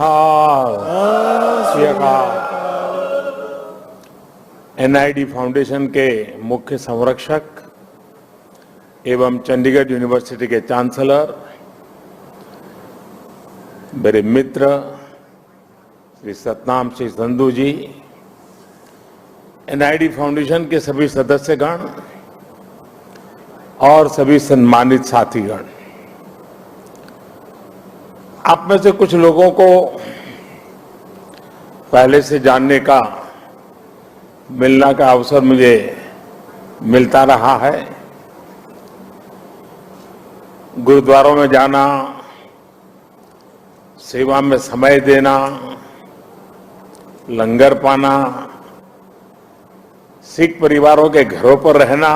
निहाल। श्री अकाल। NID foundation के मुख्य संरक्षक एवं चंडीगढ़ यूनिवर्सिटी के चांसलर, मेरे मित्र श्री सतनाम सिंह संधू जी, एनआईडी फाउंडेशन के सभी सदस्यगण और सभी सम्मानित साथीगण, आप में से कुछ लोगों को पहले से जानने का, मिलने का अवसर मुझे मिलता रहा है। गुरुद्वारों में जाना, सेवा में समय देना, लंगर पाना, सिख परिवारों के घरों पर रहना,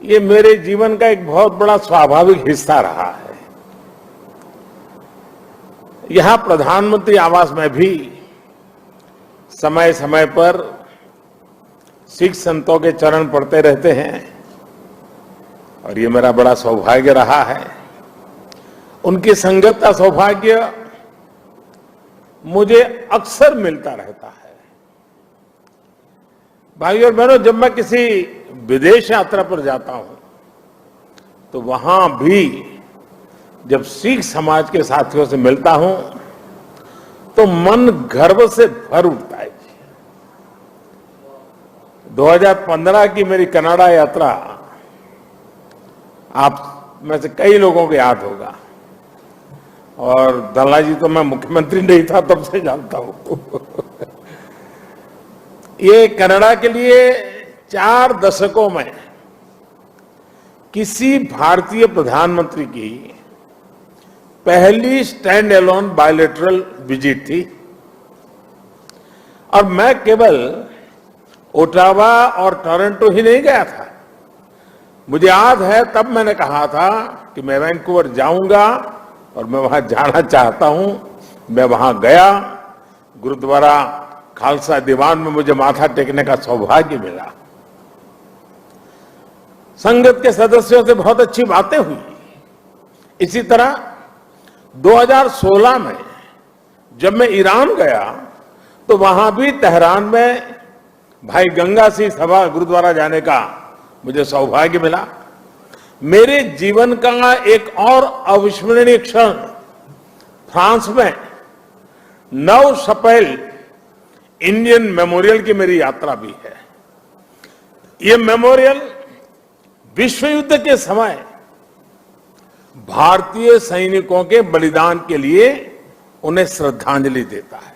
ये मेरे जीवन का एक बहुत बड़ा स्वाभाविक हिस्सा रहा है। यहां प्रधानमंत्री आवास में भी समय समय पर सिख संतों के चरण पड़ते रहते हैं और ये मेरा बड़ा सौभाग्य रहा है। उनकी संगत का सौभाग्य मुझे अक्सर मिलता रहता है। भाइयों और बहनों, जब मैं किसी विदेश यात्रा पर जाता हूं तो वहां भी जब सिख समाज के साथियों से मिलता हूं तो मन गर्व से भर उठता है। 2015 की मेरी कनाडा यात्रा आप में से कई लोगों को याद होगा और दल्ला जी तो मैं मुख्यमंत्री नहीं था तब से जानता हूं। ये कनाडा के लिए 4 दशकों में किसी भारतीय प्रधानमंत्री की पहली स्टैंड एलोन बायलैटरल विजिट थी और मैं केवल ओटावा और टोरंटो ही नहीं गया था। मुझे याद है तब मैंने कहा था कि मैं वैंकूवर जाऊंगा और मैं वहां जाना चाहता हूं। मैं वहां गया, गुरुद्वारा खालसा दीवान में मुझे माथा टेकने का सौभाग्य मिला। संगत के सदस्यों से बहुत अच्छी बातें हुई। इसी तरह 2016 में जब मैं ईरान गया तो वहां भी तेहरान में भाई गंगा सिंह सभा गुरुद्वारा जाने का मुझे सौभाग्य मिला। मेरे जीवन का एक और अविस्मरणीय क्षण फ्रांस में 9 अप्रैल इंडियन मेमोरियल की मेरी यात्रा भी है। ये मेमोरियल विश्व युद्ध के समय भारतीय सैनिकों के बलिदान के लिए उन्हें श्रद्धांजलि देता है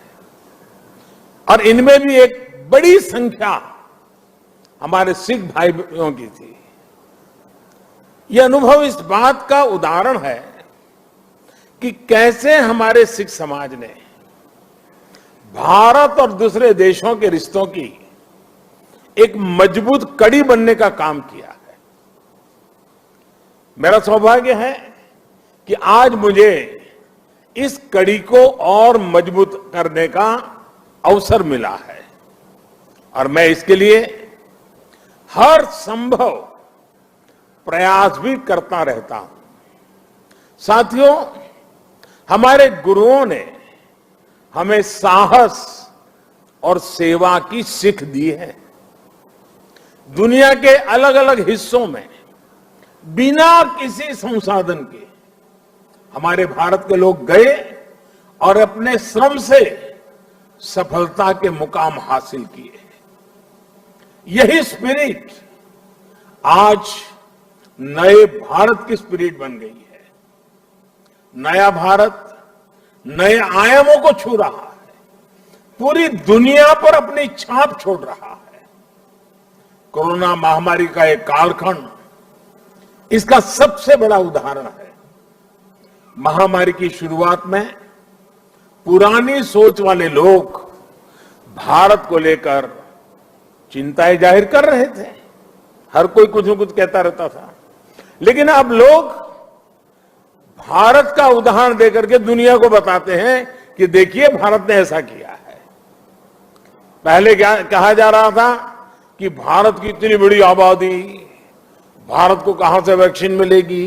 और इनमें भी एक बड़ी संख्या हमारे सिख भाइयों की थी। यह अनुभव इस बात का उदाहरण है कि कैसे हमारे सिख समाज ने भारत और दूसरे देशों के रिश्तों की एक मजबूत कड़ी बनने का काम किया है। मेरा सौभाग्य है कि आज मुझे इस कड़ी को और मजबूत करने का अवसर मिला है और मैं इसके लिए हर संभव प्रयास भी करता रहता हूं। साथियों, हमारे गुरुओं ने हमें साहस और सेवा की सीख दी है। दुनिया के अलग अलग हिस्सों में बिना किसी संसाधन के हमारे भारत के लोग गए और अपने श्रम से सफलता के मुकाम हासिल किए। यही स्पिरिट आज नए भारत की स्पिरिट बन गई है। नया भारत नए आयामों को छू रहा है, पूरी दुनिया पर अपनी छाप छोड़ रहा है। कोरोना महामारी का एक कालखंड इसका सबसे बड़ा उदाहरण है। महामारी की शुरुआत में पुरानी सोच वाले लोग भारत को लेकर चिंताएं जाहिर कर रहे थे। हर कोई कुछ न कुछ कहता रहता था, लेकिन अब लोग भारत का उदाहरण देकर के दुनिया को बताते हैं कि देखिए भारत ने ऐसा किया है। पहले क्या कहा जा रहा था कि भारत की इतनी बड़ी आबादी, भारत को कहां से वैक्सीन मिलेगी,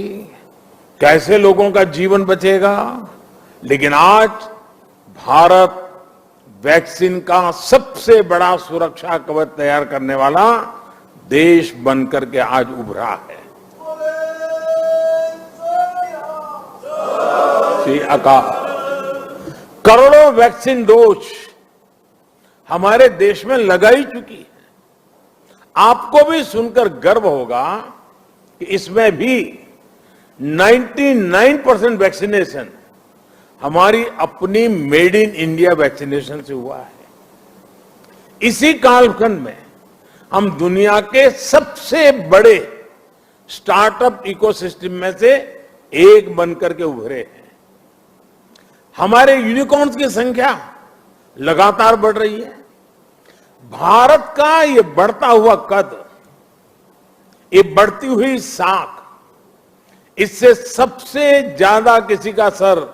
कैसे लोगों का जीवन बचेगा, लेकिन आज भारत वैक्सीन का सबसे बड़ा सुरक्षा कवच तैयार करने वाला देश बनकर के आज उभरा है। श्री अकाल करोड़ों वैक्सीन डोज हमारे देश में लगाई चुकी है। आपको भी सुनकर गर्व होगा कि इसमें भी 99% वैक्सीनेशन हमारी अपनी मेड इन इंडिया वैक्सीनेशन से हुआ है। इसी कालखंड में हम दुनिया के सबसे बड़े स्टार्टअप इकोसिस्टम में से एक बनकर के उभरे हैं। हमारे यूनिकॉर्न्स की संख्या लगातार बढ़ रही है। भारत का ये बढ़ता हुआ कद, ये बढ़ती हुई साख, इससे सबसे ज्यादा किसी का सर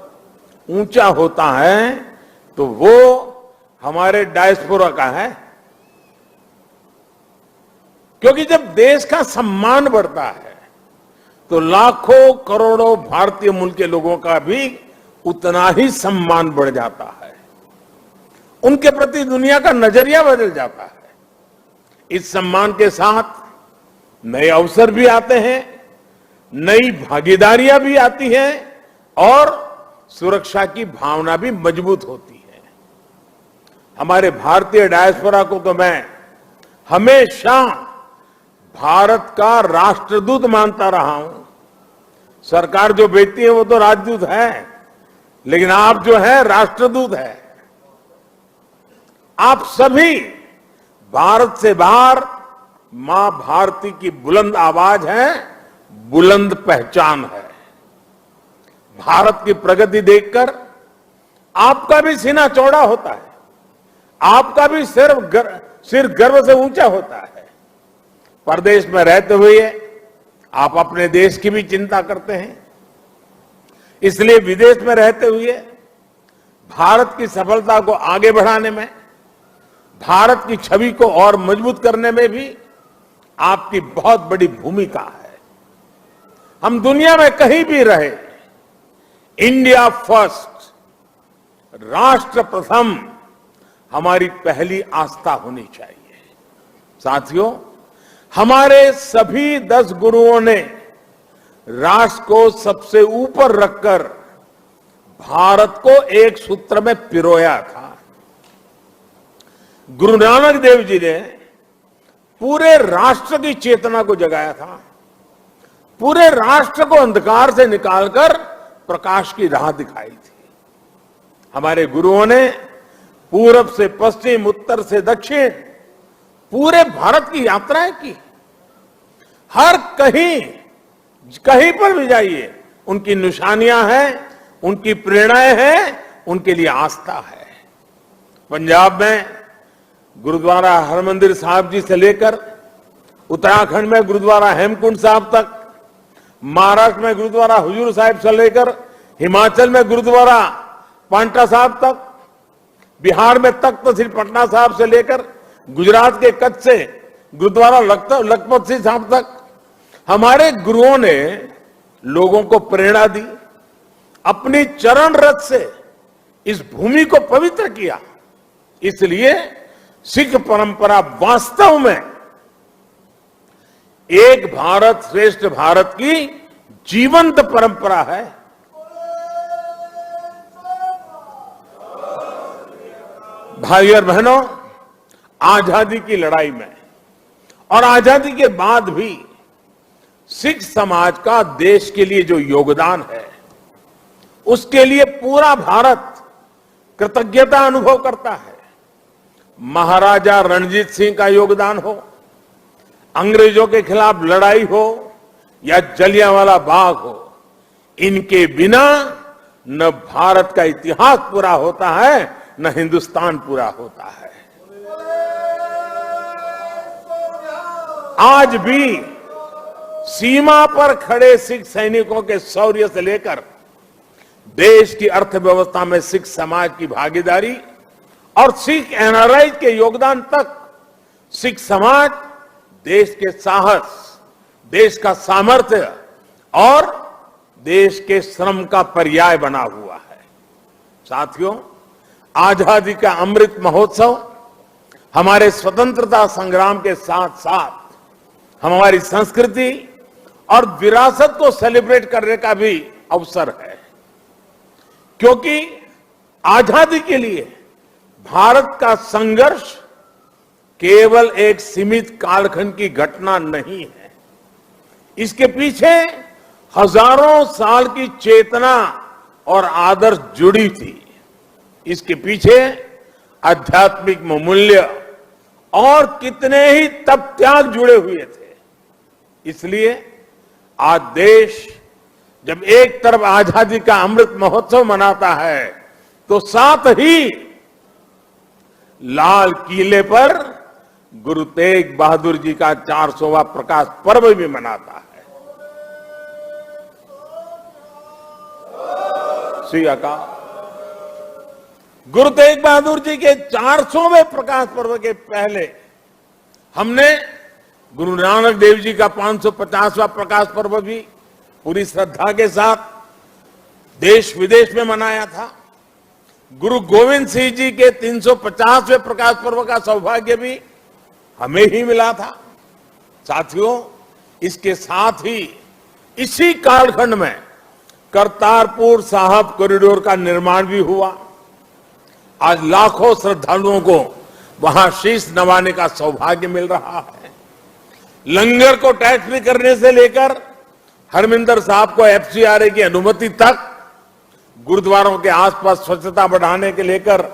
ऊंचा होता है तो वो हमारे डायस्पोरा का है। क्योंकि जब देश का सम्मान बढ़ता है तो लाखों करोड़ों भारतीय मूल के लोगों का भी उतना ही सम्मान बढ़ जाता है। उनके प्रति दुनिया का नजरिया बदल जाता है। इस सम्मान के साथ नए अवसर भी आते हैं, नई भागीदारियां भी आती हैं और सुरक्षा की भावना भी मजबूत होती है। हमारे भारतीय डायस्पोरा को तो मैं हमेशा भारत का राष्ट्रदूत मानता रहा हूं। सरकार जो भेजती है वो तो राजदूत है, लेकिन आप जो है राष्ट्रदूत है। आप सभी भारत से बाहर मां भारती की बुलंद आवाज है, बुलंद पहचान है। भारत की प्रगति देखकर आपका भी सीना चौड़ा होता है, आपका भी सिर गर्व से ऊंचा होता है। परदेश में रहते हुए आप अपने देश की भी चिंता करते हैं, इसलिए विदेश में रहते हुए भारत की सफलता को आगे बढ़ाने में, भारत की छवि को और मजबूत करने में भी आपकी बहुत बड़ी भूमिका है। हम दुनिया में कहीं भी रहे, इंडिया फर्स्ट, राष्ट्र प्रथम हमारी पहली आस्था होनी चाहिए। साथियों, हमारे सभी 10 गुरुओं ने राष्ट्र को सबसे ऊपर रखकर भारत को एक सूत्र में पिरोया था। गुरु नानक देव जी ने पूरे राष्ट्र की चेतना को जगाया था, पूरे राष्ट्र को अंधकार से निकालकर प्रकाश की राह दिखाई थी। हमारे गुरुओं ने पूरब से पश्चिम, उत्तर से दक्षिण पूरे भारत की यात्राएं की। हर कहीं पर भी जाइए उनकी निशानियां हैं, उनकी प्रेरणाएं हैं, उनके लिए आस्था है। पंजाब में गुरुद्वारा हरमंदिर साहिब जी से लेकर उत्तराखंड में गुरुद्वारा हेमकुंड साहिब तक, महाराष्ट्र में गुरुद्वारा हुजूर साहिब से लेकर हिमाचल में गुरुद्वारा पांटा साहिब तक, बिहार में तख्त श्री पटना साहिब से लेकर गुजरात के कच्छ से गुरुद्वारा लखपत सिंह साहिब तक हमारे गुरुओं ने लोगों को प्रेरणा दी, अपनी चरण रथ से इस भूमि को पवित्र किया। इसलिए सिख परंपरा वास्तव में एक भारत श्रेष्ठ भारत की जीवंत परंपरा है। भाई और बहनों, आजादी की लड़ाई में और आजादी के बाद भी सिख समाज का देश के लिए जो योगदान है, उसके लिए पूरा भारत कृतज्ञता अनुभव करता है। महाराजा रणजीत सिंह का योगदान हो, अंग्रेजों के खिलाफ लड़ाई हो या जलियांवाला बाग हो, इनके बिना न भारत का इतिहास पूरा होता है, न हिंदुस्तान पूरा होता है। आज भी सीमा पर खड़े सिख सैनिकों के शौर्य से लेकर देश की अर्थव्यवस्था में सिख समाज की भागीदारी और सिख एनआरआई के योगदान तक, सिख समाज देश के साहस, देश का सामर्थ्य और देश के श्रम का पर्याय बना हुआ है। साथियों, आजादी का अमृत महोत्सव हमारे स्वतंत्रता संग्राम के साथ साथ हमारी संस्कृति और विरासत को सेलिब्रेट करने का भी अवसर है, क्योंकि आजादी के लिए भारत का संघर्ष केवल एक सीमित कालखंड की घटना नहीं है। इसके पीछे हजारों साल की चेतना और आदर्श जुड़ी थी। इसके पीछे आध्यात्मिक मूल्य और कितने ही तप त्याग जुड़े हुए थे। इसलिए आज देश जब एक तरफ आजादी का अमृत महोत्सव मनाता है, तो साथ ही लाल किले पर गुरु तेग बहादुर जी का 400वां प्रकाश पर्व भी मनाता है। श्री अकाल। गुरु तेग बहादुर जी के 400वें प्रकाश पर्व के पहले हमने गुरु नानक देव जी का 550वां प्रकाश पर्व भी पूरी श्रद्धा के साथ देश विदेश में मनाया था। गुरु गोविंद सिंह जी के 350वें प्रकाश पर्व का सौभाग्य भी हमें ही मिला था। साथियों, इसके साथ ही इसी कालखंड में करतारपुर साहिब कॉरिडोर का निर्माण भी हुआ। आज लाखों श्रद्धालुओं को वहां शीश नवाने का सौभाग्य मिल रहा है। लंगर को टैक्स फ्री करने से लेकर हरमिंदर साहब को एफसीआरए की अनुमति तक, गुरुद्वारों के आसपास स्वच्छता बढ़ाने के लेकर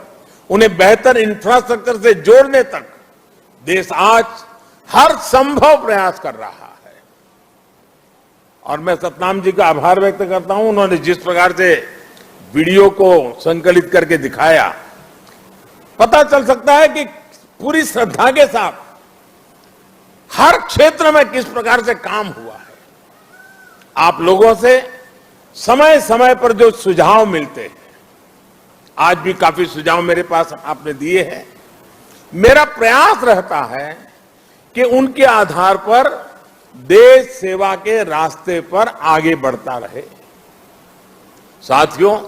उन्हें बेहतर इंफ्रास्ट्रक्चर से जोड़ने तक देश आज हर संभव प्रयास कर रहा है। और मैं सतनाम जी का आभार व्यक्त करता हूं। उन्होंने जिस प्रकार से वीडियो को संकलित करके दिखाया, पता चल सकता है कि पूरी श्रद्धा के साथ हर क्षेत्र में किस प्रकार से काम हुआ है। आप लोगों से समय समय पर जो सुझाव मिलते हैं, आज भी काफी सुझाव मेरे पास आपने दिए हैं। मेरा प्रयास रहता है कि उनके आधार पर देश सेवा के रास्ते पर आगे बढ़ता रहे। साथियों,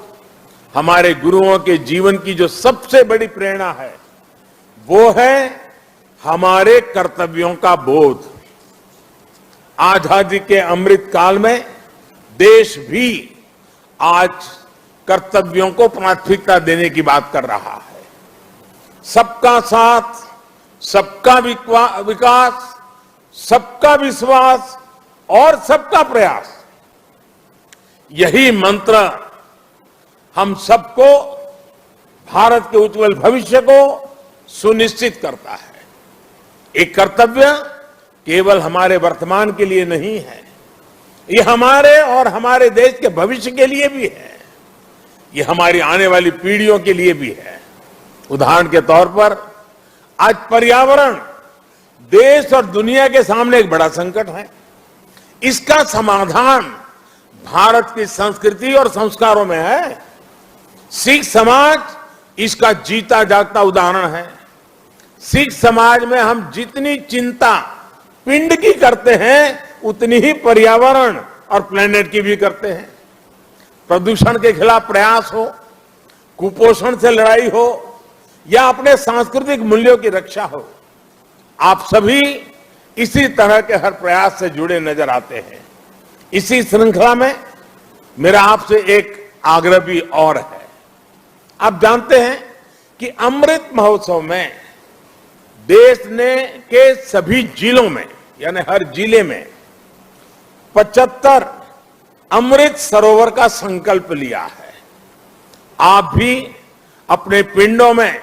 हमारे गुरुओं के जीवन की जो सबसे बड़ी प्रेरणा है, वो है हमारे कर्तव्यों का बोध। आजादी के अमृत काल में देश भी आज कर्तव्यों को प्राथमिकता देने की बात कर रहा है। सबका साथ, सबका विकास, सबका विश्वास और सबका प्रयास, यही मंत्र हम सबको भारत के उज्जवल भविष्य को सुनिश्चित करता है। एक कर्तव्य केवल हमारे वर्तमान के लिए नहीं है, ये हमारे और हमारे देश के भविष्य के लिए भी है। ये हमारी आने वाली पीढ़ियों के लिए भी है। उदाहरण के तौर पर आज पर्यावरण देश और दुनिया के सामने एक बड़ा संकट है। इसका समाधान भारत की संस्कृति और संस्कारों में है। सिख समाज इसका जीता जागता उदाहरण है। सिख समाज में हम जितनी चिंता पिंड की करते हैं, उतनी ही पर्यावरण और प्लेनेट की भी करते हैं। प्रदूषण के खिलाफ प्रयास हो, कुपोषण से लड़ाई हो, या अपने सांस्कृतिक मूल्यों की रक्षा हो, आप सभी इसी तरह के हर प्रयास से जुड़े नजर आते हैं। इसी श्रृंखला में मेरा आपसे एक आग्रह भी और है। आप जानते हैं कि अमृत महोत्सव में देश ने के सभी जिलों में, यानी हर जिले में 75 अमृत सरोवर का संकल्प लिया है। आप भी अपने पिंडों में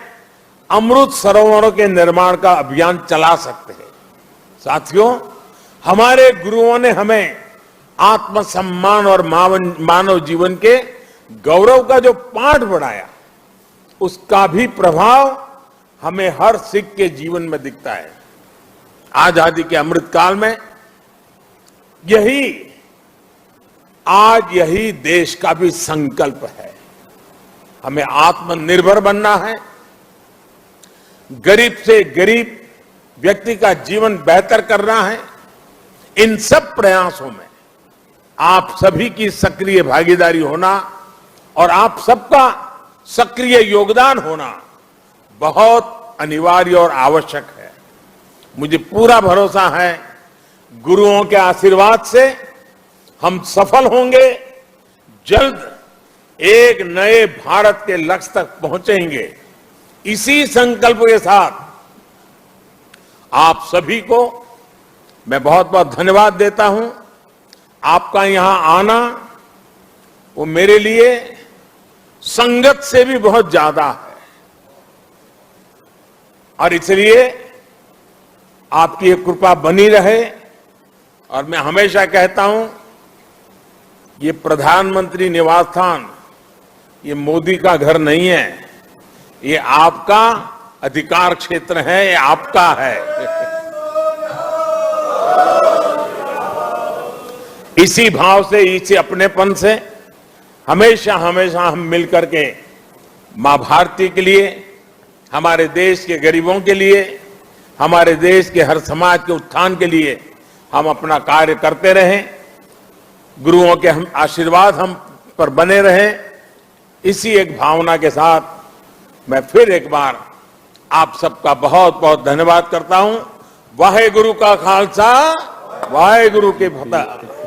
अमृत सरोवरों के निर्माण का अभियान चला सकते हैं। साथियों, हमारे गुरुओं ने हमें आत्मसम्मान और मानव जीवन के गौरव का जो पाठ पढ़ाया, उसका भी प्रभाव हमें हर सिख के जीवन में दिखता है। आजादी के अमृत काल में यही देश का भी संकल्प है। हमें आत्मनिर्भर बनना है। गरीब से गरीब व्यक्ति का जीवन बेहतर करना है। इन सब प्रयासों में आप सभी की सक्रिय भागीदारी होना और आप सबका सक्रिय योगदान होना बहुत अनिवार्य और आवश्यक है। मुझे पूरा भरोसा है गुरुओं के आशीर्वाद से हम सफल होंगे, जल्द एक नए भारत के लक्ष्य तक पहुंचेंगे। इसी संकल्प के साथ आप सभी को मैं बहुत बहुत धन्यवाद देता हूं। आपका यहां आना वो मेरे लिए संगत से भी बहुत ज्यादा है और इसलिए आपकी ये कृपा बनी रहे। और मैं हमेशा कहता हूं ये प्रधानमंत्री निवास स्थान ये मोदी का घर नहीं है, ये आपका अधिकार क्षेत्र है, ये आपका है। इसी भाव से, इसी अपनेपन से हमेशा हमेशा हम मिलकर के मां भारती के लिए, हमारे देश के गरीबों के लिए, हमारे देश के हर समाज के उत्थान के लिए हम अपना कार्य करते रहें। गुरुओं के हम आशीर्वाद हम पर बने रहें। इसी एक भावना के साथ मैं फिर एक बार आप सबका बहुत बहुत धन्यवाद करता हूं। वाहे गुरु का खालसा, वाहे गुरु की फतेह।